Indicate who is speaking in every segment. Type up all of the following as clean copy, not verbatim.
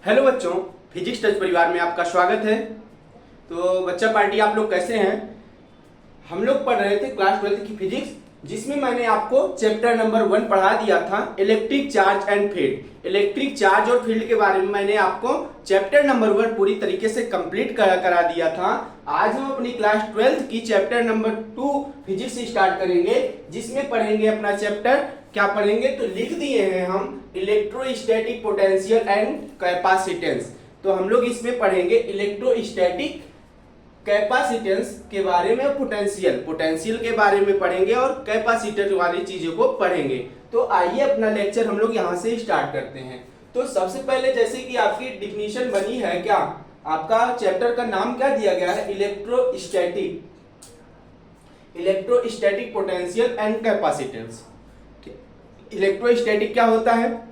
Speaker 1: Hello बच्चों, physics touch परिवार में आपका स्वागत है। तो बच्चा पार्टी, आप लोग कैसे हैं? हम लोग पढ़ रहे थे क्लास 12 की फिजिक्स, जिसमें मैंने आपको चैप्टर नंबर 1 पढ़ा दिया था, electric charge and field. Electric charge और फील्ड के बारे में मैंने आपको चैप्टर नंबर 1 पूरी तरीके से कंप्लीट करा दिया था। आज हम अपनी क्लास 12 की चैप्टर नंबर 2 फिजिक्स स्टार्ट करेंगे, जिसमें पढ़ेंगे अपना चैप्टर। क्या पढ़ेंगे? तो लिख दिए हैं हम इलेक्ट्रोस्टैटिक पोटेंशियल एंड कैपेसिटेंस। तो हम लोग इसमें पढ़ेंगे इलेक्ट्रोस्टैटिक कैपेसिटेंस के बारे में, पोटेंशियल के बारे में पढ़ेंगे और कैपेसिटर वाली चीजों को पढ़ेंगे। तो आइए अपना लेक्चर हम लोग यहाँ से स्टार्ट करते हैं। तो सबसे पहले, जैसे कि आपकी डिफिनीशन बनी है, क्या आपका चैप्टर का नाम क्या दिया गया है? Electrostatic potential and capacitance. Electrostatic क्या होता है?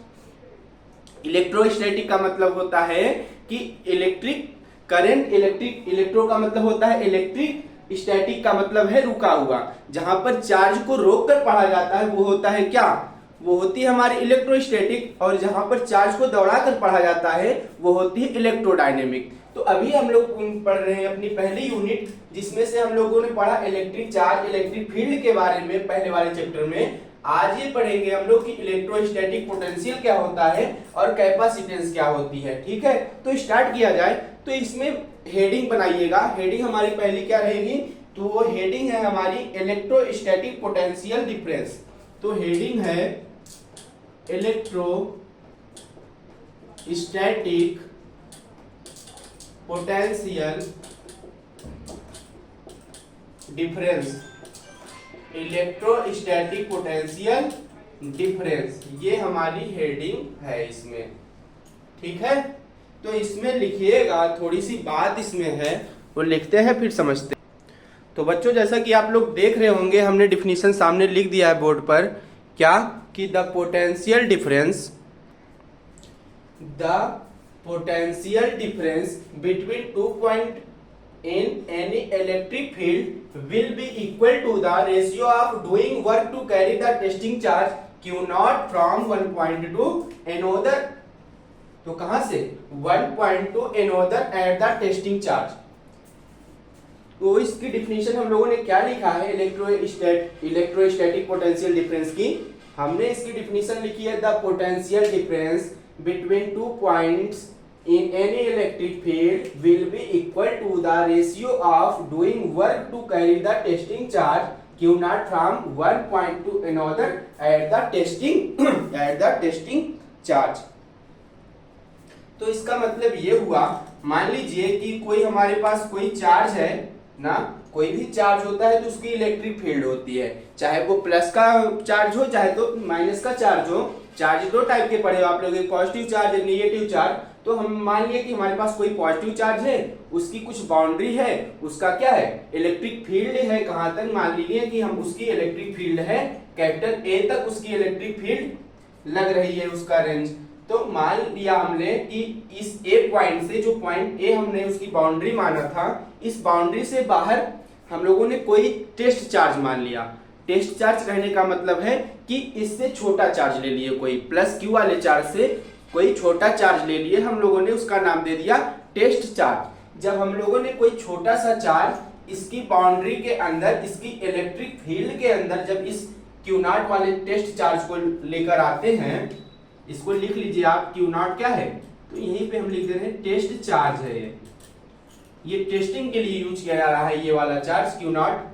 Speaker 1: इलेक्ट्रोस्टैटिक का मतलब होता है कि इलेक्ट्रिक करंट, इलेक्ट्रो का मतलब होता है इलेक्ट्रिक, स्टैटिक का मतलब है रुका हुआ। जहां पर चार्ज को रोक कर पढ़ा जाता है वो होता है क्या? वो होती है हमारी इलेक्ट्रोस्टैटिक। और जहां पर चार्ज को दौड़ा कर पढ़ा जाता है वो होती है इलेक्ट्रोडायनेमिक। तो अभी हम लोग पढ़ रहे हैं अपनी पहली यूनिट, जिसमें से हम लोगों ने पढ़ा इलेक्ट्रिक चार्ज, इलेक्ट्रिक फील्ड के बारे में पहले वाले चैप्टर में। आज ये पढ़ेंगे हम लोग कि इलेक्ट्रोस्टैटिक पोटेंशियल क्या होता है और कैपेसिटेंस क्या होती है। ठीक है, तो स्टार्ट किया जाए। तो इसमें हेडिंग बनाइएगा। हेडिंग हमारी पहली क्या रहेगी? तो वो हेडिंग है हमारी इलेक्ट्रोस्टैटिक पोटेंशियल डिफरेंस। तो हेडिंग है electrostatic potential difference. Electrostatic potential difference, ये हमारी हेडिंग है इसमें। ठीक है, तो इसमें लिखिएगा, थोड़ी सी बात इसमें है, वो लिखते हैं फिर समझते हैं। तो बच्चों, जैसा कि आप लोग देख रहे होंगे, हमने डिफिनीशन सामने लिख दिया है बोर्ड पर। क्या कि the potential difference between 2 point in any electric field will be equal to the ratio of doing work to carry the testing charge q naught from one point to another। तो कहां से? one point to another at the testing charge। तो इसकी definition हम लोगों ने क्या लिखा है इलेक्ट्रोस्टैटिक पोटेंशियल डिफरेंस की? हमने इसकी डिफिनीशन लिखी है, the potential difference between 2 points in any electric field will be equal to the ratio of doing work to carry the testing charge q naught from one point to another at the testing charge। तो इसका मतलब ये हुआ, मान लीजिए कि कोई हमारे पास कोई चार्ज है ना, कोई भी चार्ज होता है तो उसकी इलेक्ट्रिक फील्ड होती है, चाहे वो प्लस का चार्ज हो चाहे तो माइनस का चार्ज हो। चार्ज दो टाइप के पढ़े हो आप लोग, पॉजिटिव चार्ज, नेगेटिव चार्ज। तो हम मान लिए कि हमारे पास कोई पॉजिटिव चार्ज है, उसकी कुछ बाउंड्री है, उसका क्या है? इलेक्ट्रिक फील्ड है। कहां तक? मान लीजिए कि हम उसकी इलेक्ट्रिक फील्ड है कैपिटल ए तक, उसकी इलेक्ट्रिक फील्ड लग रही है, उसका रेंज। तो मान लिया हमने कि इस ए पॉइंट से, जो पॉइंट ए हमने उसकी बाउंड्री माना था, इस बाउंड्री से बाहर हम लोगों ने कोई टेस्ट चार्ज मान लिया। टेस्ट चार्ज कहने का मतलब है कि इससे छोटा चार्ज ले लिए, कोई प्लस क्यू वाले चार्ज से कोई छोटा चार्ज ले लिए हम लोगों ने, उसका नाम दे दिया टेस्ट चार्ज। जब हम लोगों ने कोई छोटा सा चार्ज इसकी बाउंड्री के अंदर, इसकी इलेक्ट्रिक फील्ड के अंदर, जब इस क्यू नॉट वाले टेस्ट चार्ज को लेकर आते हैं, इसको लिख लीजिए आप, क्यू नॉट क्या है? तो यहीं पे हम लिख दे रहे हैं टेस्ट चार्ज है। ये टेस्टिंग के लिए यूज किया जा रहा है, ये वाला चार्ज क्यू नॉट।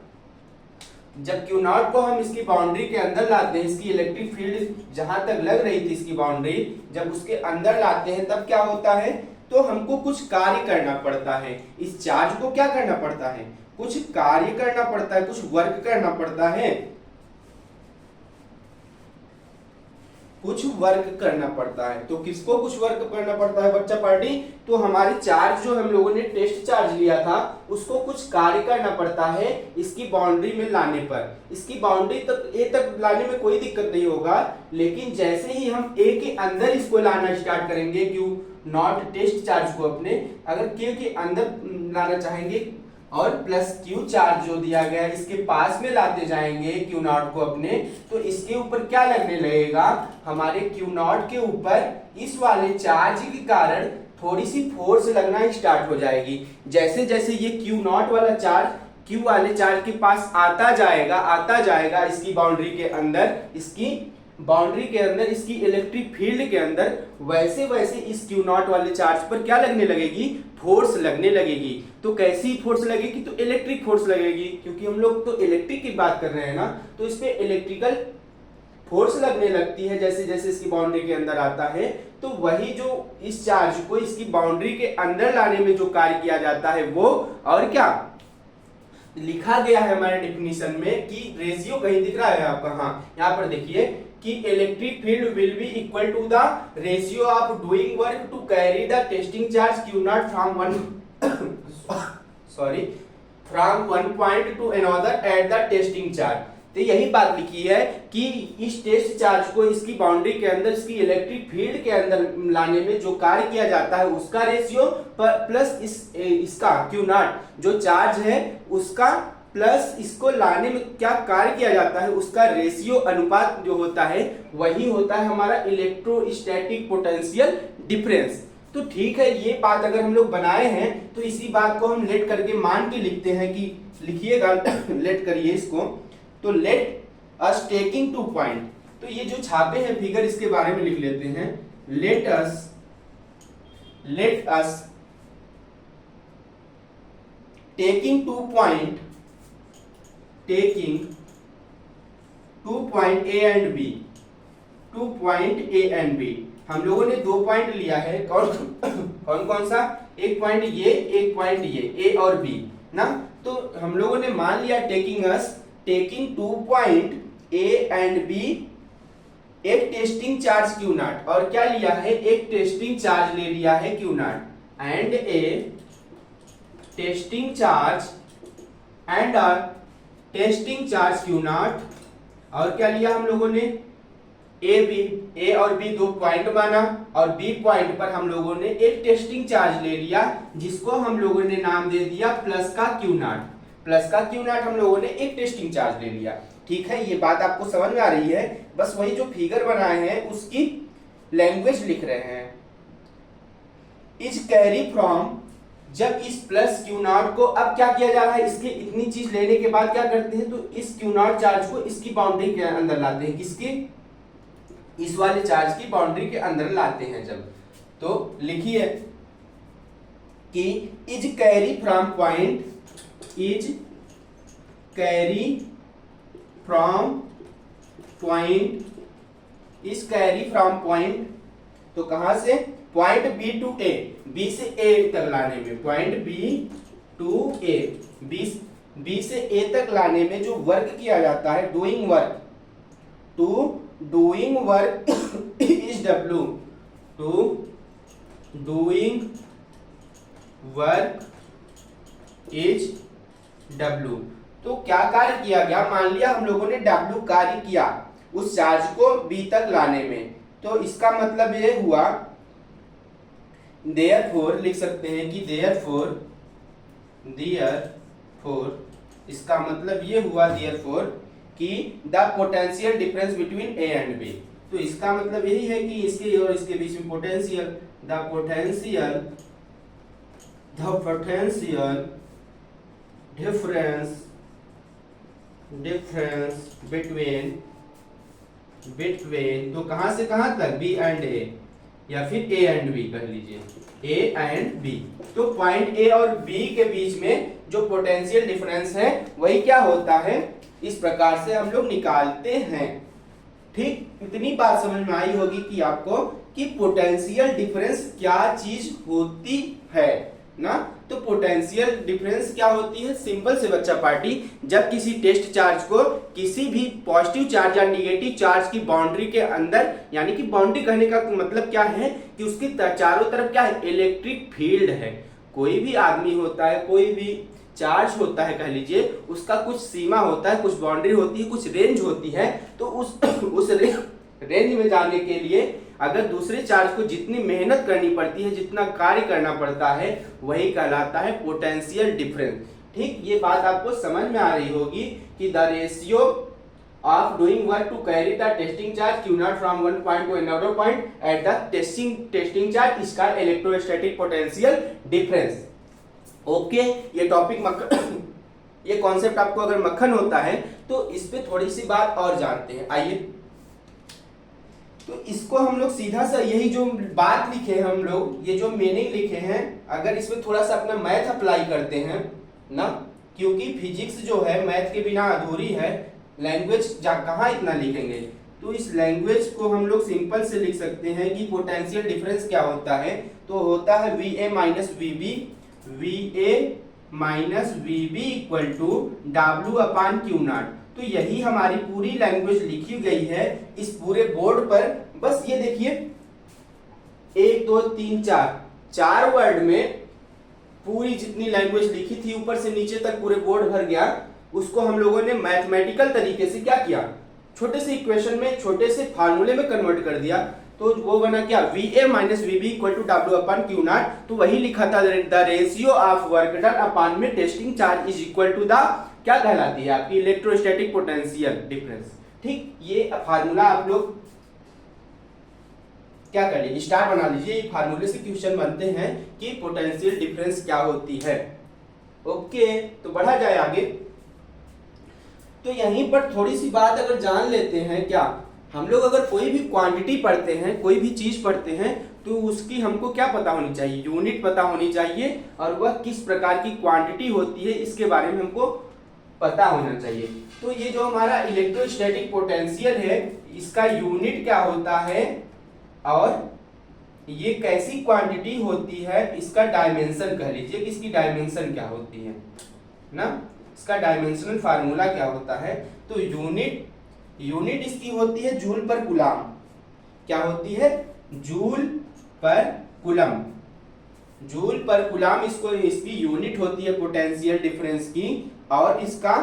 Speaker 1: जब क्यू नॉट को हम इसकी बाउंड्री के अंदर लाते हैं, इसकी इलेक्ट्रिक फील्ड जहां तक लग रही थी इसकी बाउंड्री, जब उसके अंदर लाते हैं तब क्या होता है? तो हमको कुछ कार्य करना पड़ता है। इस चार्ज को क्या करना पड़ता है? कुछ कार्य करना पड़ता है, कुछ वर्क करना पड़ता है, कुछ वर्क करना पड़ता है। तो किसको कुछ वर्क करना पड़ता है बच्चा पार्टी? तो हमारे चार्ज जो हम लोगों ने टेस्ट चार्ज लिया था, उसको कुछ कार्य करना पड़ता है इसकी बाउंड्री में लाने पर। इसकी बाउंड्री तक ए तक लाने में कोई दिक्कत नहीं होगा, लेकिन जैसे ही हम ए के अंदर इसको लाना स्टार्ट करेंगे, क्यू नॉट टेस्ट चार्ज को अपने, अगर के अंदर लाना चाहेंगे और प्लस क्यू चार्ज जो दिया गया है इसके पास में लाते जाएंगे क्यू नॉट को अपने, तो इसके ऊपर क्या लगने लगेगा, हमारे क्यू नॉट के ऊपर इस वाले चार्ज के कारण थोड़ी सी फोर्स लगना स्टार्ट हो जाएगी। जैसे जैसे ये क्यू नॉट वाला चार्ज क्यू वाले चार्ज के पास आता जाएगा इसकी बाउंड्री के अंदर, इसकी इलेक्ट्रिक फील्ड के अंदर, वैसे वैसे इस क्यू नॉट वाले चार्ज पर क्या लगने लगेगी, फोर्स लगने लगेगी। तो कैसी फोर्स लगेगी, तो इलेक्ट्रिक फोर्स लगेगी, क्योंकि हम लोग तो इलेक्ट्रिक की बात कर रहे हैं ना, तो इस पे इलेक्ट्रिकल फोर्स लगने लगती है जैसे जैसे इसकी बाउंड्री के अंदर आता है। तो वही जो इस चार्ज को इसकी बाउंड्री के अंदर लाने में जो कार्य किया जाता है वो, और क्या लिखा गया है हमारे डेफिनेशन में कि रेशियो कहीं दिख रहा है आपका, हाँ यहाँ पर देखिए कि electric field will be equal to the ratio of doing work to carry the testing charge q nought from one point to another at the testing charge. तो यही बात लिखी है कि इस टेस्ट चार्ज को इसकी बाउंड्री के अंदर, इसकी इलेक्ट्रिक फील्ड के अंदर लाने में जो कार्य किया जाता है उसका रेशियो प्लस इसका क्यू नॉट जो चार्ज है उसका, प्लस इसको लाने में क्या कार्य किया जाता है उसका रेशियो अनुपात जो होता है वही होता है हमारा इलेक्ट्रोस्टैटिक पोटेंशियल डिफरेंस। तो ठीक है, ये बात अगर हम लोग बनाए हैं तो इसी बात को हम लेट करके मान के लिखते हैं कि लिखिएगा लेट करिए इसको, तो लेट अस टेकिंग 2 पॉइंट, तो ये जो छापे हैं फिगर इसके बारे में लिख लेते हैं। Let us taking 2 point A and B, 2 point A and B, हम लोगों ने 2 पॉइंट लिया है, कौन कौन सा, एक पॉइंट ये, एक पॉइंट ये, ए और बी ना। तो हम लोगों ने मान लिया taking 2 point A and B, एक टेस्टिंग चार्ज क्यू नॉट, और क्या लिया है, एक टेस्टिंग चार्ज ले लिया है Q not, and A testing charge and a testing charge q nought, और क्या लिया हम लोगों ने, ए और बी 2 पॉइंट माना, और बी पॉइंट पर हम लोगों ने एक टेस्टिंग चार्ज ले लिया जिसको हम लोगों ने नाम दे दिया प्लस का क्यू नॉट, हम लोगों ने एक टेस्टिंग चार्ज ले लिया। ठीक है, ये बात आपको समझ में आ रही है, बस वही जो फिगर बनाए हैं उसकी लैंग्वेज लिख रहे हैं। इज कैरी फ्रॉम, जब इस प्लस क्यू नॉट को अब क्या किया जा रहा है, इसके इतनी चीज लेने के बाद क्या करते हैं, तो इस क्यू नॉट चार्ज को इसकी बाउंड्री के अंदर लाते हैं, किसकी, इस वाले चार्ज की बाउंड्री के अंदर लाते हैं जब, तो लिखिए कि is carry from point, is carry from point, is carry from point, तो कहां से, point B to A, B से ए तक लाने में, point B to A, B से ए तक लाने में जो वर्क किया जाता है, doing work, to doing work is W, to doing work is W. तो क्या कार्य किया गया, मान लिया हम लोगों ने डब्ल्यू कार्य किया उस चार्ज को बी तक लाने में, तो इसका मतलब ये हुआ, देयरफॉर लिख सकते हैं कि देयरफॉर, इसका मतलब ये हुआ देयरफॉर कि the potential difference between A and B, तो इसका मतलब यही है कि इसके और इसके बीच में potential, the potential difference between, तो कहां से कहां तक, बी एंड ए, या फिर ए एंड बी कह लीजिए, ए एंड बी, तो पॉइंट ए और बी के बीच में जो पोटेंशियल डिफरेंस है वही क्या होता है, इस प्रकार से हम लोग निकालते हैं। ठीक, इतनी बात समझ में आई होगी कि आपको कि पोटेंशियल डिफरेंस क्या चीज होती है ना। तो पोटेंशियल डिफरेंस क्या होती है, सिंपल से बच्चा पार्टी, जब किसी टेस्ट चार्ज को किसी भी पॉजिटिव चार्ज या निगेटिव चार्ज की बाउंड्री के अंदर, यानी कि बाउंड्री कहने का मतलब क्या है कि उसके चारों तरफ क्या है, इलेक्ट्रिक फील्ड है। कोई भी आदमी होता है, कोई भी चार्ज होता है कह लीजिए, उसका कुछ सीमा होता है, कुछ बाउंड्री होती है, कुछ रेंज होती है, तो उस रेंज में जाने के लिए अगर दूसरे चार्ज को जितनी मेहनत करनी पड़ती है, जितना कार्य करना पड़ता है, वही कहलाता है पोटेंशियल डिफरेंस। ठीक, ये बात आपको समझ में आ रही होगी कि the ratio of doing work to carry the testing charge q naught from one point to another point at the testing charge is called electrostatic potential difference. Okay, ये टॉपिक ये कॉन्सेप्ट आपको अगर मक्खन होता है तो इस पे थोड़ी सी बात और जानते हैं। आइए, तो इसको हम लोग सीधा सा यही जो बात लिखे हैं हम लोग, ये जो मीनिंग लिखे हैं, अगर इसमें थोड़ा सा अपना मैथ अप्लाई करते हैं ना, क्योंकि फिजिक्स जो है मैथ के बिना अधूरी है, लैंग्वेज कहाँ इतना लिखेंगे, तो इस लैंग्वेज को हम लोग सिंपल से लिख सकते हैं कि पोटेंशियल डिफरेंस क्या होता है, तो होता है VA minus VB, VA minus VB equal to W upon Q not. तो यही हमारी पूरी लैंग्वेज लिखी गई है इस पूरे बोर्ड पर। बस ये देखिए 1 2 3 4 वर्ड में पूरी जितनी लैंग्वेज लिखी थी ऊपर से नीचे तक पूरे बोर्ड भर गया। उसको हम लोगों ने मैथमेटिकल तरीके से क्या किया, छोटे से इक्वेशन में, छोटे से फार्मूले में कन्वर्ट कर दिया। तो वो बना क्या, VA minus VB equal to W upon Q not. तो वही लिखा था, the ratio of work done upon में testing charge is equal to the, क्या कहलाती है आपकी, इलेक्ट्रोस्टैटिक पोटेंशियल डिफरेंस। ठीक, ये फार्मूला आप लोग क्या कर लीजिए, स्टार बना लीजिए। ये फार्मूले से क्वेश्चन बनते हैं कि पोटेंशियल डिफरेंस क्या होती है। ओके, तो बढ़ा जाए आगे। तो यहीं पर थोड़ी सी बात अगर जान लेते हैं, क्या हम लोग अगर कोई भी क्वांटिटी पढ़ते हैं, कोई भी चीज पढ़ते हैं, तो उसकी हमको क्या पता होनी चाहिए, यूनिट पता होनी चाहिए, और वह किस प्रकार की क्वांटिटी होती है इसके बारे में हमको पता होना चाहिए। तो ये जो हमारा इलेक्ट्रोस्टैटिक पोटेंशियल है, इसका यूनिट क्या होता है और ये कैसी क्वांटिटी होती है, इसका डायमेंशन कह लीजिए कि इसकी डायमेंशन क्या होती है ना, इसका डायमेंशनल फार्मूला क्या होता है। तो यूनिट इसकी होती है जूल पर कूलम। क्या होती है, जूल पर कूलम। जूल पर कूलम इसकी यूनिट होती है पोटेंशियल डिफरेंस की, और इसका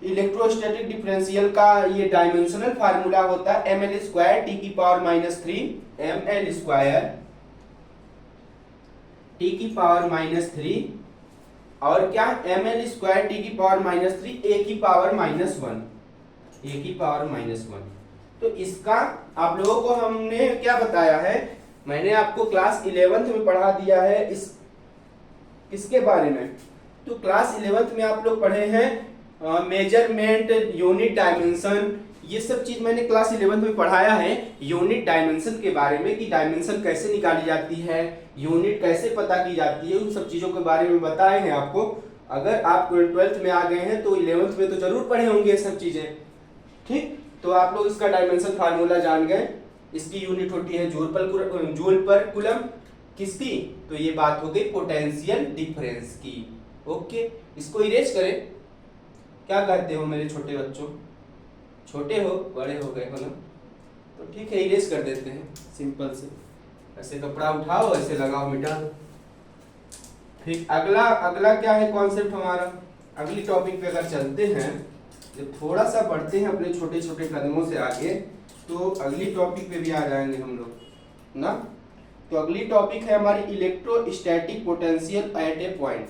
Speaker 1: इलेक्ट्रोस्टैटिक डिफरेंशियल का ये डायमेंशनल फार्मूला होता है ml स्क्वायर टी की power minus 3, ml square T की पावर माइनस 3, और क्या, ml स्क्वायर टी की पावर माइनस 3 a की पावर माइनस 1, a की पावर माइनस 1। तो इसका आप लोगों को हमने क्या बताया है, मैंने आपको क्लास 11th में पढ़ा दिया है इसके बारे में। तो क्लास 11th में आप लोग पढ़े हैं मेजरमेंट, यूनिट, डायमेंशन, ये सब चीज मैंने क्लास 11th में पढ़ाया है यूनिट डायमेंशन के बारे में, कि डायमेंशन कैसे निकाली जाती है, यूनिट कैसे पता की जाती है, उन सब चीजों के बारे में बताए हैं आपको। अगर आप 12th में आ गए हैं तो 11th में तो जरूर पढ़े होंगे ये सब चीजें। ठीक, तो आप लोग इसका डायमेंशन फार्मूला जान गए। इसकी यूनिट होती है जूल पर कूलम, किसकी, तो ये बात हो गई पोटेंशियल डिफरेंस की। ओके, इसको इरेज करें। क्या कहते हो मेरे छोटे बच्चों, छोटे हो बड़े हो गए हो ना, तो ठीक है इरेज कर देते हैं सिंपल से। ऐसे कपड़ा उठाओ, ऐसे लगाओ, मिटा दो। फिर अगला क्या है कॉन्सेप्ट हमारा, अगली टॉपिक पे अगर चलते हैं, जब थोड़ा सा बढ़ते हैं अपने छोटे छोटे कदमों से आगे, तो अगली टॉपिक पे भी आ जाएंगे हम लोग ना। तो अगली टॉपिक है हमारी इलेक्ट्रोस्टैटिक पोटेंशियल एट ए पॉइंट।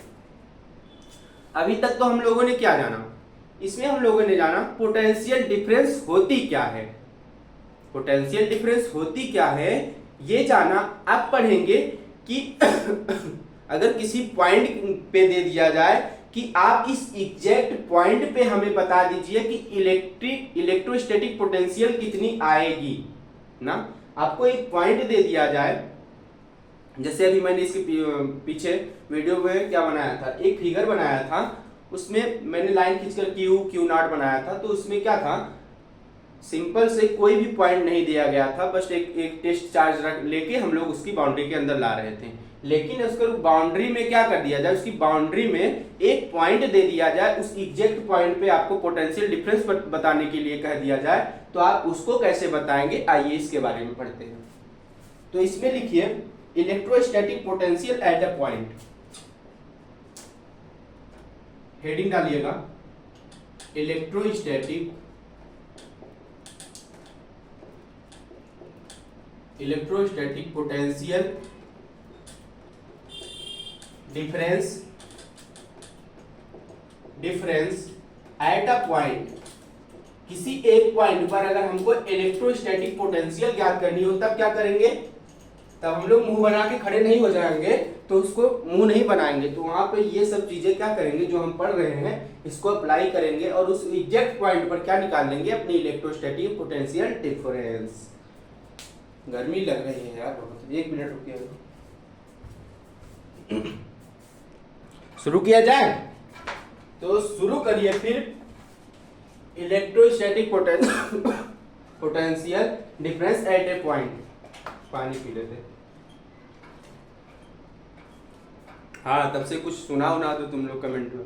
Speaker 1: अभी तक तो हम लोगों ने क्या जाना, इसमें हम लोगों ने जाना पोटेंशियल डिफरेंस होती क्या है। पोटेंशियल डिफरेंस होती क्या है ये जाना। अब पढ़ेंगे कि अगर किसी पॉइंट पे दे दिया जाए कि आप इस एग्जैक्ट पॉइंट पे हमें बता दीजिए कि इलेक्ट्रोस्टैटिक पोटेंशियल कितनी आएगी ना। आपको एक पॉइंट दे दिया जाए, जैसे अभी मैंने इसके पीछे वीडियो में क्या बनाया था, एक फिगर बनाया था, उसमें मैंने लाइन खींचकर क्यू नॉट बनाया था। तो उसमें क्या था, सिंपल से कोई भी पॉइंट नहीं दिया गया था, बस एक टेस्ट चार्ज लेके हम लोग उसकी बाउंड्री के अंदर ला रहे थे। लेकिन उसको बाउंड्री में क्या कर दिया जाए, उसकी बाउंड्री में एक पॉइंट दे दिया जाए, उस एग्जैक्ट पॉइंट पे आपको पोटेंशियल डिफरेंस बताने के लिए कह दिया जाए, तो आप उसको कैसे बताएंगे, आइए इसके बारे में पढ़ते हैं। तो इसमें लिखिए electrostatic potential at a point, heading डालिएगा electrostatic potential difference difference at a point, किसी एक पॉइंट पर अगर हमको इलेक्ट्रोस्टैटिक पोटेंशियल ज्ञात करनी हो तब क्या करेंगे, तब हम लोग मुंह बना के खड़े नहीं हो जाएंगे, तो उसको मुंह नहीं बनाएंगे, तो वहां पे ये सब चीजें क्या करेंगे जो हम पढ़ रहे हैं इसको अप्लाई करेंगे और उस एग्जैक्ट पॉइंट पर क्या निकाल लेंगे, अपनी इलेक्ट्रोस्टैटिक पोटेंशियल डिफरेंस। गर्मी लग रही है यार बहुत, 1 मिनट रुकिए, शुरू किया जाए, तो शुरू करिए फिर। Electrostatic potential difference at A point. पानी पी लेते। हाँ, तब से कुछ सुना दो तुम लोग कमेंट में।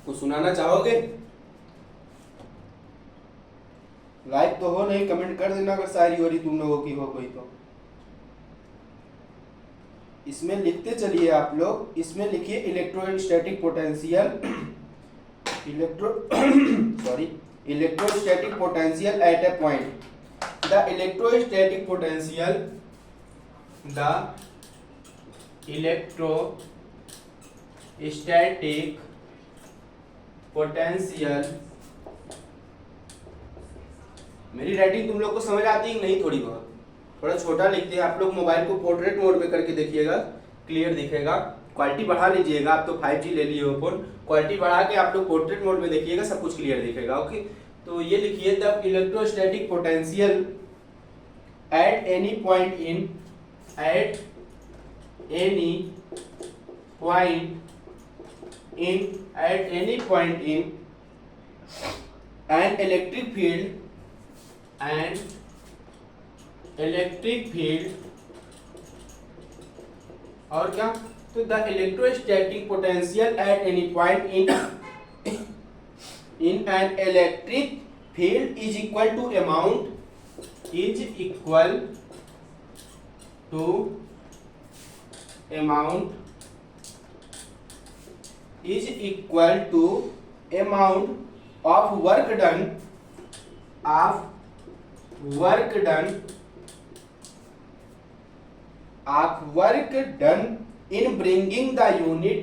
Speaker 1: कुछ सुनाना चाहोगे? लाइक तो हो नहीं, कमेंट कर देना अगर शायरी हो रही तुम लोगों की हो कोई तो। इसमें लिखते चलिए आप लोग, इसमें लिखिए electrostatic potential electrostatic potential eight A point. The electrostatic potential मेरी राइटिंग तुम लोग को समझ आती है नहीं? थोड़ी बहुत, थोड़ा छोटा लिखते हैं आप लोग। मोबाइल को पोर्ट्रेट मोड में करके देखिएगा, क्लियर दिखेगा। क्वालिटी बढ़ा लीजिएगा, आप तो 5G ले लिए हो फोन, क्वालिटी बढ़ा के आप लोग पोर्ट्रेट मोड में देखिएगा, सब कुछ क्लियर दिखेगा। ओके, तो ये लिखिए the electrostatic potential at any point in an electric field और क्या, तो the electrostatic potential at any point in an electric field is equal to amount of work done in bringing the unit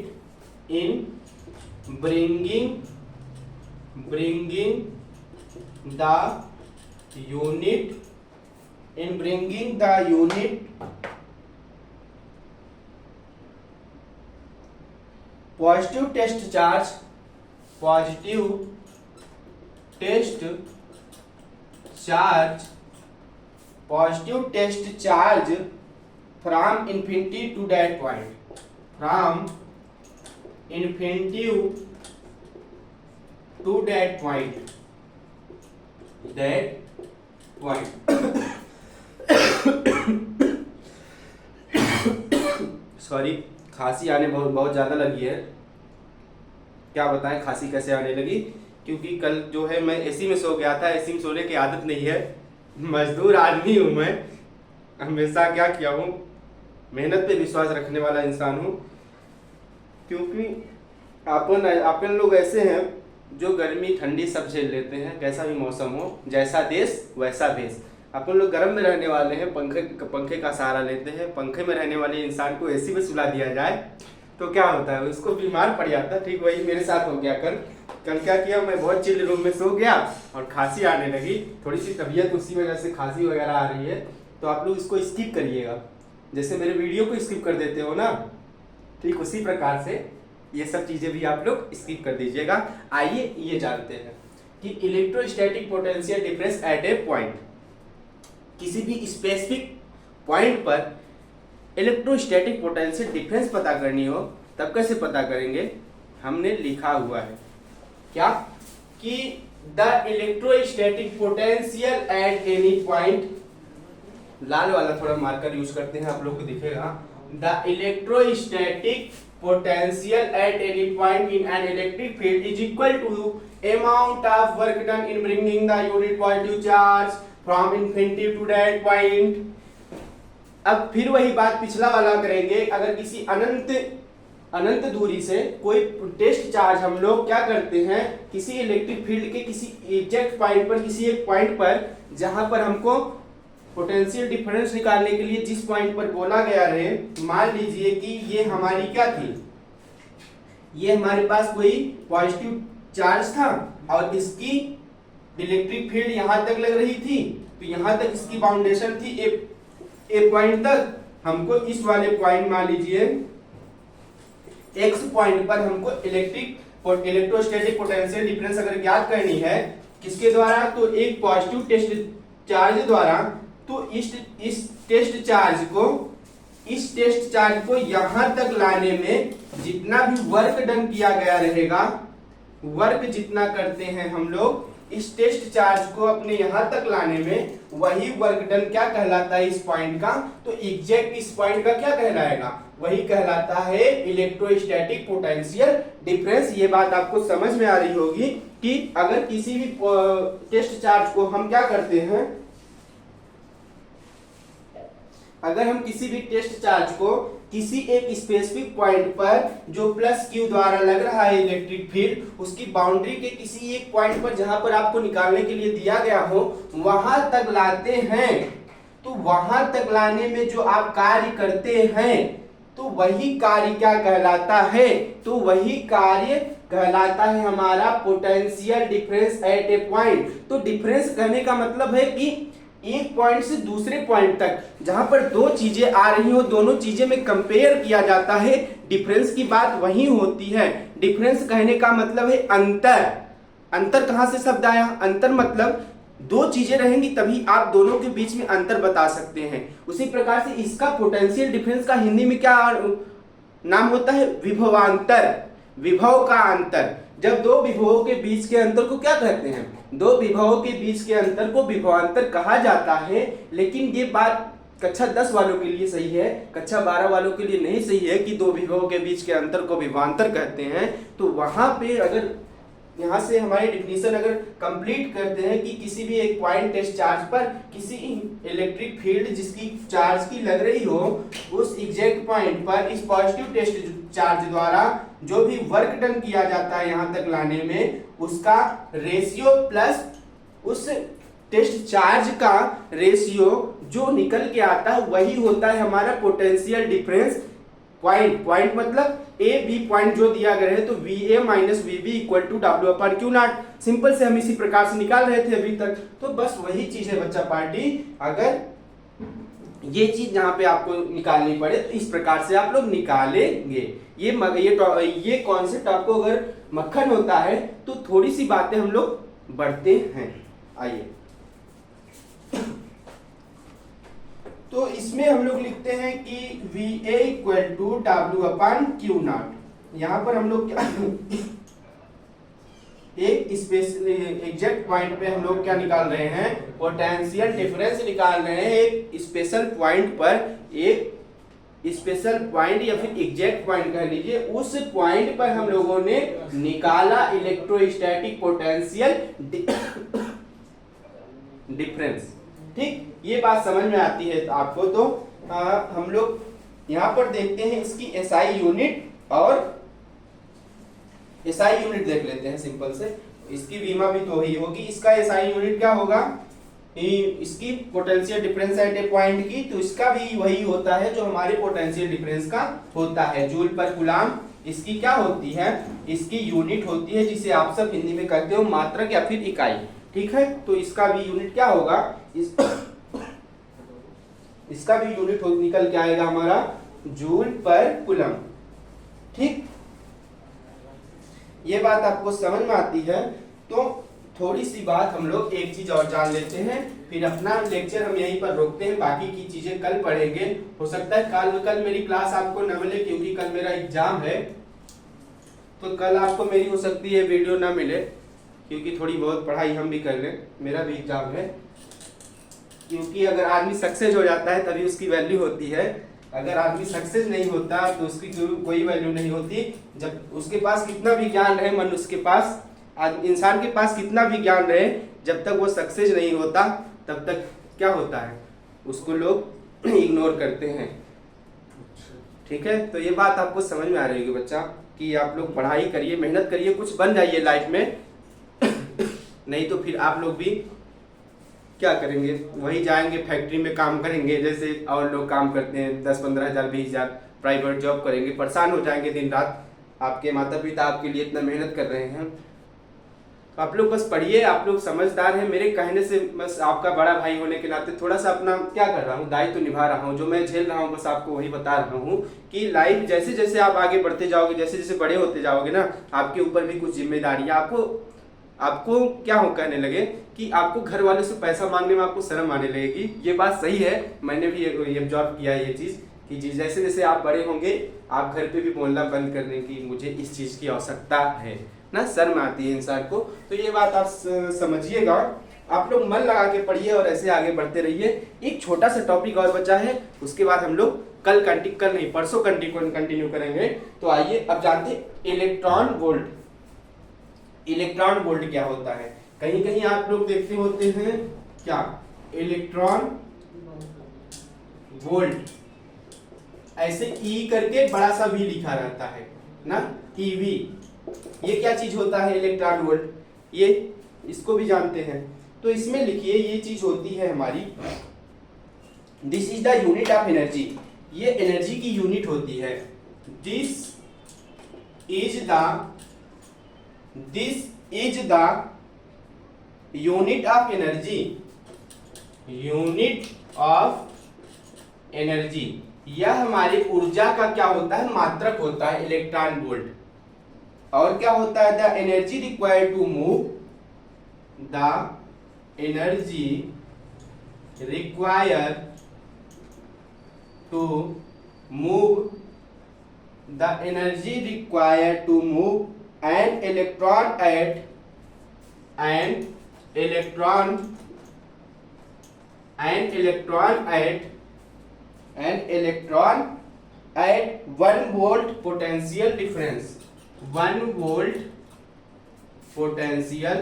Speaker 1: positive test charge from infinity to that point, sorry, खांसी आने बहुत ज़्यादा लगी है। क्या बताएं खांसी कैसे आने लगी, क्योंकि कल जो है मैं एसी में सो गया था। एसी में सोने की आदत नहीं है, मजदूर आदमी हूँ मैं, हमेशा क्या किया हूँ, मेहनत पे विश्वास रखने वाला इंसान हूँ। क्योंकि अपन लोग ऐसे हैं जो गर्मी ठंडी सब झेल लेते हैं, कैसा भी मौसम हो, जैसा देश वैसा भेष। अपन लोग गर्म में रहने वाले हैं, पंखे का सहारा लेते हैं। पंखे में रहने वाले इंसान को एसी में सुला दिया जाए तो क्या होता है, उसको बीमार पड़ जाता है। ठीक वही मेरे साथ हो गया कल क्या किया, मैं बहुत चिल रूम में सो गया और खांसी आने लगी, थोड़ी सी तबीयत उसी वजह से खांसी वगैरह आ रही है। तो आप लोग इसको स्किप करिएगा, जैसे मेरे वीडियो को स्किप कर देते हो ना, ठीक उसी प्रकार से ये सब चीजें भी आप लोग स्किप कर दीजिएगा। आइए ये जानते हैं कि electrostatic potential difference at A point, किसी भी स्पेसिफिक पॉइंट पर इलेक्ट्रोस्टैटिक पोटेंशियल डिफरेंस पता करनी हो तब कैसे पता करेंगे। हमने लिखा हुआ है क्या कि the electrostatic potential at any point, लाल वाला थोड़ा मार्कर यूज करते हैं, आप लोग को दिखेगा। The electrostatic potential at any point in an electric field is equal to amount of work done in bringing the unit positive charge from infinity to that point. अब फिर वही बात पिछला वाला करेंगे। अगर किसी अनंत दूरी से कोई टेस्ट चार्ज हम लोग क्या करते हैं, किसी इलेक्ट्रिक फील्ड के किसी एग्जैक्ट पॉइंट पर, किसी एक पॉइंट पर जहां पर हमको पोटेंशियल डिफरेंस निकालने के लिए जिस पॉइंट पर बोला गया रहे, मान लीजिए कि ये हमारी क्या थी, ये हमारे पास कोई पॉजिटिव चार्ज था और इसकी इलेक्ट्रिक फील्ड यहां तक लग रही थी, तो यहां तक इसकी बाउंडेशन थी ए पॉइंट तक। हमको इस वाले पॉइंट मान लीजिए एक्स पॉइंट पर हमको इलेक्ट्रोस्टैटिक पोटेंशियल डिफरेंस अगर ज्ञात करनी है, किसके द्वारा, तो एक पॉजिटिव टेस्ट चार्ज द्वारा, तो इस टेस्ट चार्ज को यहां तक लाने में जितना भी वर्क डन किया गया रहेगा, वर्क जितना करते हैं हम लोग इस टेस्ट चार्ज को अपने यहां तक लाने में, वही वर्क डन क्या कहलाता है इस पॉइंट का, तो एग्जैक्ट इस पॉइंट का क्या कहलाएगा, वही कहलाता है इलेक्ट्रोस्टैटिक पोटेंशियल डिफरेंस। ये बात आपको समझ में आ रही होगी कि अगर किसी भी टेस्ट चार्ज को हम क्या करते हैं, अगर हम किसी भी टेस्ट चार्ज को किसी एक स्पेसिफिक पॉइंट पर जो प्लस क्यू द्वारा लग रहा है इलेक्ट्रिक फील्ड, उसकी बाउंड्री के किसी एक पॉइंट पर जहां पर आपको निकालने के लिए दिया गया हो, वहां तक लाते हैं, तो वहां तक लाने में जो आप कार्य करते हैं, तो वही कार्य क्या कहलाता है, तो वही कार्य कहलाता है हमारा potential difference at A point. तो डिफरेंस कहने का मतलब है कि एक पॉइंट से दूसरे पॉइंट तक जहां पर दो चीजें आ रही हो, दोनों चीजें में कंपेयर किया जाता है, डिफरेंस की बात वही होती है। डिफरेंस कहने का मतलब है अंतर। अंतर कहां से शब्द आया, अंतर मतलब दो चीजें रहेंगी तभी आप दोनों के बीच में अंतर बता सकते हैं। उसी प्रकार से इसका पोटेंशियल डिफरेंस का हिंदी में क्या नाम होता है, विभवांतर, विभव का अंतर। जब दो विभवों के बीच के अंतर को क्या कहते हैं, दो विभवों के बीच के अंतर को विभवांतर कहा जाता है। लेकिन ये बात कक्षा 10 वालों के लिए सही है, कक्षा 12 वालों के लिए नहीं सही है कि दो विभवों के बीच के अंतर को विभवांतर कहते हैं। तो वहां पे अगर यहां से हमारी डिफिनीशन अगर कंप्लीट करते हैं कि किसी भी एक पॉइंट टेस्ट चार्ज पर किसी इलेक्ट्रिक फील्ड जिसकी चार्ज की लग रही हो, उस एग्जैक्ट पॉइंट पर इस पॉजिटिव टेस्ट चार्ज द्वारा जो भी वर्क डन किया जाता है यहां तक लाने में, उसका रेशियो प्लस उस टेस्ट चार्ज का रेशियो जो निकल के आता है, वही होता है हमारा पोटेंशियल डिफरेंस। पॉइंट मतलब ए बी पॉइंट जो दिया गया है, तो V A minus V B equal to W upon q nought. Simple से हम इसी प्रकार से निकाल रहे थे अभी तक, तो बस वही चीज है बच्चा पार्टी। अगर ये चीज यहाँ पे आपको निकालनी पड़े तो इस प्रकार से आप लोग निकालेंगे। ये कॉन्सेप्ट आपको अगर मक्खन होता है तो थोड़ी सी बातें हम लोग बढ़ते हैं। आइए, तो इसमें हम लोग लिखते हैं कि V A equal to W upon q nought. यहां पर हम लोग क्या एक एग्जैक्ट पॉइंट पे हम लोग क्या निकाल रहे हैं, पोटेंशियल डिफरेंस निकाल रहे हैं। एक स्पेशल पॉइंट पर, एक स्पेशल पॉइंट या फिर एग्जैक्ट पॉइंट कह लीजिए, उस पॉइंट पर हम लोगों ने निकाला इलेक्ट्रोस्टैटिक पोटेंशियल डिफरेंस। ठीक, ये बात समझ में आती है आपको। तो हम लोग यहाँ पर देखते हैं इसकी एसआई यूनिट, और एसआई यूनिट देख लेते हैं सिंपल से। इसकी वीमा भी तो ही होगी, इसका एसआई यूनिट क्या होगा, इसकी potential difference at A point की, तो इसका भी वही होता है जो हमारे पोटेंशियल डिफरेंस का होता है, जूल पर कूलम। इसकी क्या होती है, इसकी यूनिट होती है जिसे आप सब हिंदी में कहते हो मात्रक या फिर इकाई। ठीक है, तो इसका भी यूनिट क्या होगा, इसका भी यूनिट निकल के आएगा हमारा जूल पर कूलम। ठीक, ये बात आपको समझ में आती है। तो थोड़ी सी बात हम लोग एक चीज और जान लेते हैं, फिर अपना लेक्चर हम यहीं पर रोकते हैं, बाकी की चीजें कल पढ़ेंगे। हो सकता है कल मेरी क्लास आपको न मिले क्योंकि कल मेरा एग्जाम है, तो कल आपको मेरी हो सकती है वीडियो ना मिले, क्योंकि थोड़ी बहुत पढ़ाई हम भी कर लें, मेरा भी एग्जाम है। क्योंकि अगर आदमी सक्सेस हो जाता है तभी उसकी वैल्यू होती है, अगर आदमी सक्सेस नहीं होता तो उसकी कोई वैल्यू नहीं होती। जब उसके पास कितना भी ज्ञान रहे, मनुष्य के पास, इंसान के पास कितना भी ज्ञान रहे, जब तक वो सक्सेस नहीं होता तब तक क्या होता है, उसको लोग इग्नोर करते हैं। ठीक है, तो ये बात आपको समझ में आ रही होगी बच्चा, कि आप लोग पढ़ाई करिए, मेहनत करिए, कुछ बन जाइए लाइफ में। नहीं तो फिर आप लोग भी क्या करेंगे, वही जाएंगे फैक्ट्री में काम करेंगे जैसे और लोग काम करते हैं, 10-15 हज़ार 20 हज़ार प्राइवेट जॉब करेंगे, परेशान हो जाएंगे दिन रात। आपके माता पिता आपके लिए इतना मेहनत कर रहे हैं, तो आप लोग बस पढ़िए, आप लोग समझदार हैं। मेरे कहने से बस आपका बड़ा भाई होने के नाते थोड़ा सा अपना क्या कर रहा हूँ, दायित्व तो निभा रहा हूँ, जो मैं झेल रहा हूँ बस आपको वही बता रहा हूँ कि लाइफ जैसे जैसे आप आगे बढ़ते जाओगे, जैसे जैसे बड़े होते जाओगे ना, आपके ऊपर भी कुछ जिम्मेदारियाँ आपको क्या हो कहने लगे कि आपको घर वालों से पैसा मांगने में आपको शर्म आने लगेगी। ये बात सही है, मैंने भी ऑब्जर्व किया है ये चीज़ कि जैसे जैसे आप बड़े होंगे आप घर पे भी बोलना बंद कर दें कि मुझे इस चीज़ की आवश्यकता है ना, शर्म आती है इंसान को। तो ये बात आप समझिएगा, आप लोग मन लगा के पढ़िए और ऐसे आगे बढ़ते रहिए। एक छोटा सा टॉपिक और बचा है, उसके बाद हम लोग कल नहीं परसों कंटिन्यू करेंगे। तो आइए अब जानते हैं इलेक्ट्रॉन वोल्ट। इलेक्ट्रॉन वोल्ट क्या होता है, कहीं कहीं आप लोग देखते होते हैं क्या, इलेक्ट्रॉन वोल्ट ऐसे ई करके बड़ा सा वी लिखा रहता है ना, ईवी। ये क्या चीज होता है इलेक्ट्रॉन वोल्ट, ये इसको भी जानते हैं। तो इसमें लिखिए ये चीज होती है हमारी, this is the unit of energy, ये एनर्जी की यूनिट होती है। This is the unit of energy, unit of energy, यह हमारी ऊर्जा का क्या होता है, मात्रक होता है इलेक्ट्रॉन वोल्ट। और क्या होता है, the energy required to move, the energy require to move, the energy required to move an electron at 1 volt potential difference, 1 volt potential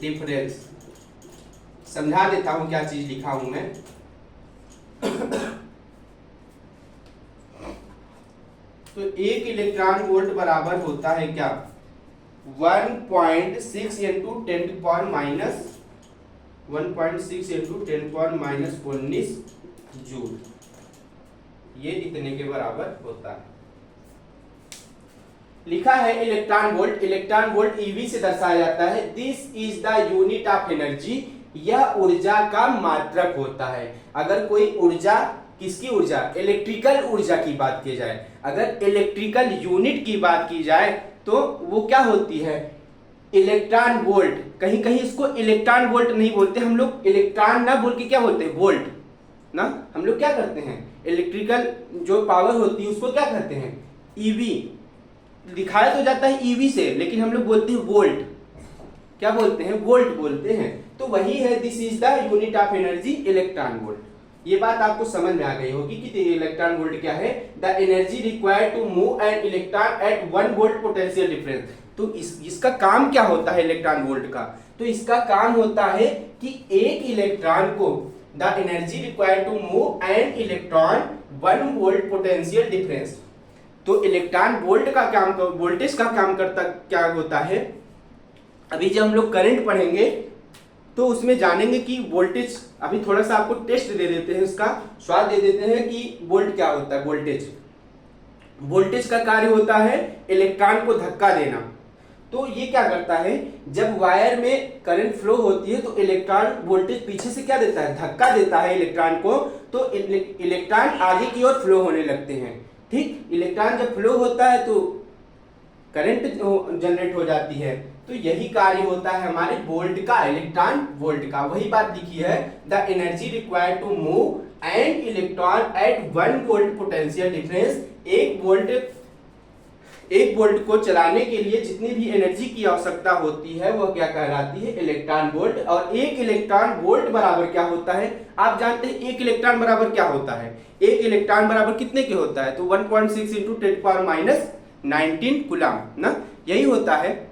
Speaker 1: difference। समझा देता हूं क्या चीज लिखा हूं मैं। तो 1 इलेक्ट्रॉन वोल्ट बराबर होता है क्या, 1.6 इंटू 10⁻⁻19 जूल, ये इतने के बराबर होता है। लिखा है electron volt, electron volt EV से दर्शाया जाता है। This is the unit of energy, यह ऊर्जा का मात्रक होता है। अगर कोई ऊर्जा, किसकी ऊर्जा, इलेक्ट्रिकल ऊर्जा की बात की जाए, अगर इलेक्ट्रिकल यूनिट की बात की जाए तो वो क्या होती है, इलेक्ट्रॉन वोल्ट। कहीं कहीं इसको इलेक्ट्रॉन वोल्ट नहीं बोलते हम लोग, इलेक्ट्रॉन ना बोल के क्या बोलते हैं, वोल्ट ना। हम लोग क्या करते हैं, इलेक्ट्रिकल जो पावर होती है उसको क्या करते हैं, ईवी। दिखाया तो जाता है ईवी से, लेकिन हम लोग बोलते हैं वोल्ट, क्या बोलते हैं, वोल्ट बोलते हैं। तो वही है, this is the unit of energy, electron volt. ये बात आपको समझ में आ गई होगी कि इलेक्ट्रॉन वोल्ट क्या है, the energy required to move an electron at 1 volt potential difference. तो इसका काम क्या होता है इलेक्ट्रॉन वोल्ट का, तो इसका काम होता है कि एक इलेक्ट्रॉन को, the energy required to move an electron 1 volt potential difference. तो इलेक्ट्रॉन वोल्ट का काम, वोल्टेज का काम करता क्या होता है, अभी जब हम लोग करंट पढ़ेंगे तो उसमें जानेंगे कि वोल्टेज, अभी थोड़ा सा आपको टेस्ट दे देते हैं, इसका स्वाद दे देते हैं कि वोल्ट क्या होता है। वोल्टेज का कार्य होता है इलेक्ट्रॉन को धक्का देना। तो ये क्या करता है, जब वायर में करंट फ्लो होती है तो इलेक्ट्रॉन वोल्टेज पीछे से क्या देता है, धक्का देता है इलेक्ट्रॉन को, तो इलेक्ट्रॉन आगे की ओर फ्लो होने लगते हैं। ठीक, इलेक्ट्रॉन जब फ्लो होता है तो करंट जनरेट हो जाती है। तो यही कार्य होता है हमारे वोल्ट का, इलेक्ट्रॉन वोल्ट का। वही बात लिखी है, the energy required to move an electron at 1 volt potential difference. एक वोल्ट को चलाने के लिए जितनी भी एनर्जी की आवश्यकता होती है वह क्या कहलाती है, इलेक्ट्रॉन वोल्ट। और 1 इलेक्ट्रॉन वोल्ट बराबर क्या होता है, आप जानते हैं 1 इलेक्ट्रॉन बराबर क्या होता है, 1 इलेक्ट्रॉन बराबर कितने के होता है, तो 1.6 इंटू 10⁻⁻19 कूलम ना, यही होता है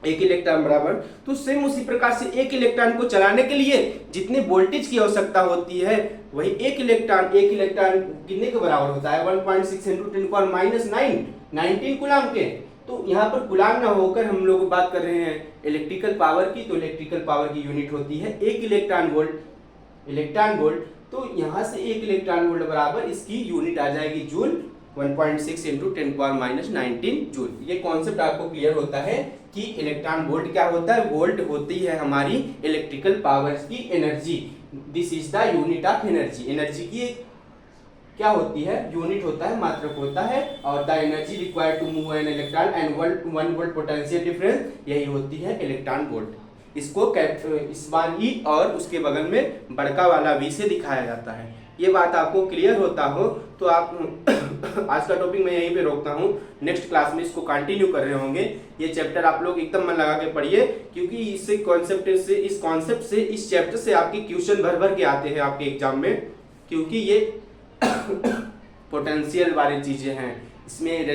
Speaker 1: 1 इलेक्ट्रॉन बराबर। तो सेम उसी प्रकार से 1 इलेक्ट्रॉन को चलाने के लिए जितने वोल्टेज की आवश्यकता होती है वही 1 इलेक्ट्रॉन कितने के बराबर होता है, 1.6 इंटू 10⁻⁻19 कूलम के। तो यहाँ पर गुलाम ना होकर हम लोग बात कर रहे हैं इलेक्ट्रिकल पावर की, तो इलेक्ट्रिकल पावर की यूनिट होती है 1 इलेक्ट्रॉन वोल्ट। तो यहाँ से 1 इलेक्ट्रॉन वोल्ट बराबर इसकी यूनिट आ जाएगी जूल, 1.6 इंटू 10⁻19 जूल। ये कॉन्सेप्ट आपको क्लियर होता है कि इलेक्ट्रॉन वोल्ट क्या होता है। वोल्ट होती है हमारी इलेक्ट्रिकल पावर की energy. This is the unit of energy. Energy की क्या होती है, यूनिट होता है, मात्रक होता है। और the energy required to move an electron and 1 volt potential difference, यही होती है इलेक्ट्रॉन वोल्ट। इसको इस बार ई और उसके बगल में बड़का वाला वी से दिखाया जाता है। ये बात आपको क्लियर होता हो तो आप आज का टॉपिक मैं यहीं पे रोकता हूँ। नेक्स्ट क्लास में इसको कंटिन्यू कर रहे होंगे। ये चैप्टर आप लोग एकदम मन लगा के पढ़िए, क्योंकि इस कॉन्सेप्ट से इस चैप्टर से आपके क्वेश्चन भर के आते हैं आपके एग्जाम में, क्योंकि ये पोटेंशियल वाली चीजें हैं। इसमें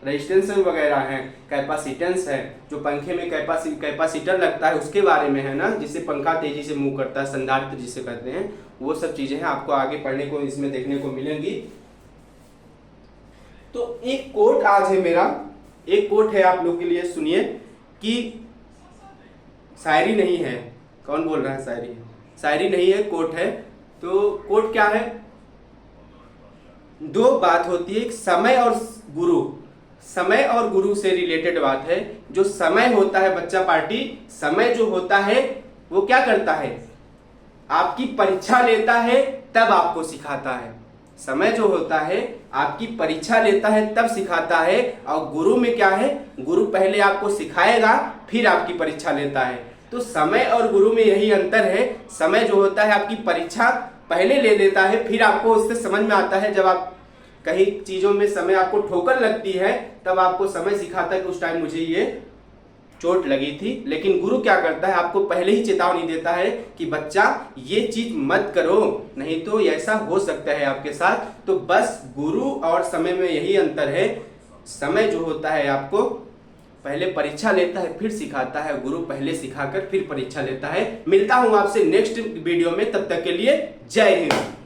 Speaker 1: रेजिस्टेंस वगैरह हैं, कैपेसिटेंस है, जो पंखे में कैपेसिटर लगता है उसके बारे में है ना, जिससे पंखा तेजी से मूव करता है, संधारित्र जिसे कहते हैं, वो सब चीजें हैं आपको आगे पढ़ने को इसमें देखने को मिलेंगी। तो एक कोट आज है मेरा, एक कोट है आप लोग के लिए, सुनिए कि शायरी नहीं है। कौन बोल रहा है शायरी? शायरी नहीं है, कोट है। तो कोट क्या है? दो बात होती है, एक समय और गुरु। समय और गुरु से रिलेटेड बात है। जो समय होता है बच्चा पार्टी, समय जो होता है वो क्या करता है, आपकी परीक्षा लेता है तब आपको सिखाता है। समय जो होता है आपकी परीक्षा लेता है तब सिखाता है। और गुरु में क्या है, गुरु पहले आपको सिखाएगा फिर आपकी परीक्षा लेता है। तो समय और गुरु में यही अंतर है। समय जो होता है आपकी परीक्षा पहले ले लेता है, फिर आपको उससे समझ में आता है। जब आप कहीं चीजों में समय आपको ठोकर लगती है तब आपको समय सिखाता है कि उस टाइम मुझे ये चोट लगी थी। लेकिन गुरु क्या करता है, आपको पहले ही चेतावनी देता है कि बच्चा ये चीज मत करो, नहीं तो ऐसा हो सकता है आपके साथ। तो बस गुरु और समय में यही अंतर है। समय जो होता है आपको पहले परीक्षा लेता है फिर सिखाता है, गुरु पहले सिखाकर फिर परीक्षा लेता है। मिलता हूं आपसे नेक्स्ट वीडियो में, तब तक के लिए जय हिंद।